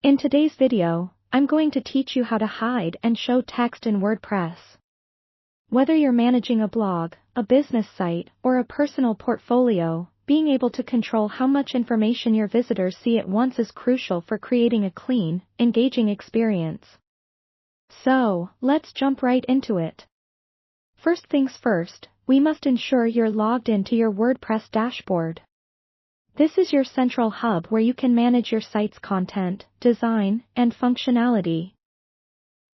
In today's video, I'm going to teach you how to hide and show text in WordPress. Whether you're managing a blog, a business site, or a personal portfolio, being able to control how much information your visitors see at once is crucial for creating a clean, engaging experience. So, let's jump right into it. First things first, we must ensure you're logged into your WordPress dashboard. This is your central hub where you can manage your site's content, design, and functionality.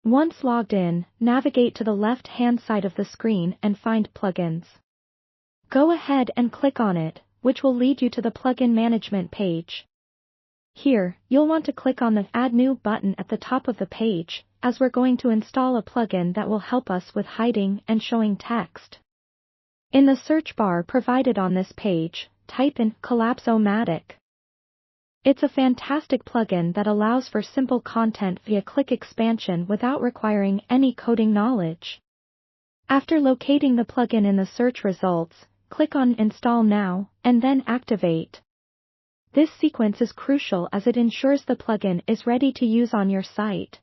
Once logged in, navigate to the left-hand side of the screen and find Plugins. Go ahead and click on it, which will lead you to the Plugin Management page. Here, you'll want to click on the Add New button at the top of the page, as we're going to install a plugin that will help us with hiding and showing text. In the search bar provided on this page, type in Collapse-O-Matic. It's a fantastic plugin that allows for simple content via click expansion without requiring any coding knowledge. After locating the plugin in the search results, click on Install Now, and then Activate. This sequence is crucial as it ensures the plugin is ready to use on your site.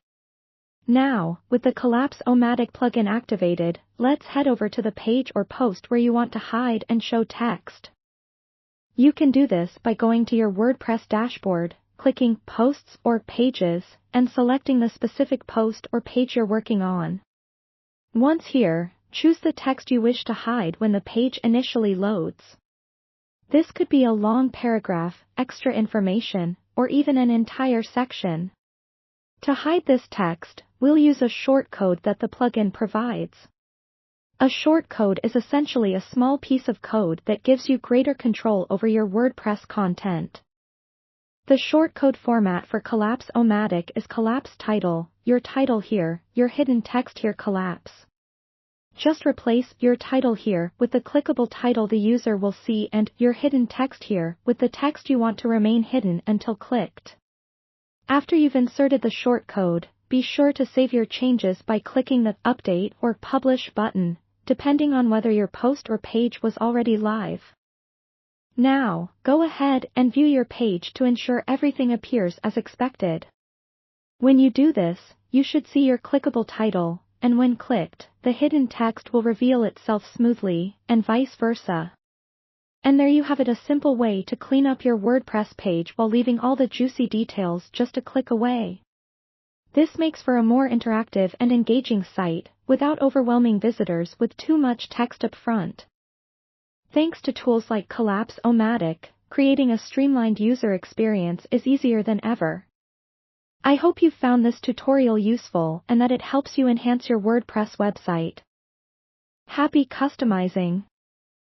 Now, with the Collapse-O-Matic plugin activated, let's head over to the page or post where you want to hide and show text. You can do this by going to your WordPress dashboard, clicking Posts or Pages, and selecting the specific post or page you're working on. Once here, choose the text you wish to hide when the page initially loads. This could be a long paragraph, extra information, or even an entire section. To hide this text, we'll use a shortcode that the plugin provides. A shortcode is essentially a small piece of code that gives you greater control over your WordPress content. The shortcode format for Collapse-O-Matic is collapse title, your title here, your hidden text here collapse. Just replace your title here with the clickable title the user will see and your hidden text here with the text you want to remain hidden until clicked. After you've inserted the shortcode, be sure to save your changes by clicking the Update or Publish button, depending on whether your post or page was already live. Now, go ahead and view your page to ensure everything appears as expected. When you do this, you should see your clickable title, and when clicked, the hidden text will reveal itself smoothly, and vice versa. And there you have it, a simple way to clean up your WordPress page while leaving all the juicy details just a click away. This makes for a more interactive and engaging site, without overwhelming visitors with too much text up front. Thanks to tools like Collapse-O-Matic, creating a streamlined user experience is easier than ever. I hope you found this tutorial useful and that it helps you enhance your WordPress website. Happy customizing!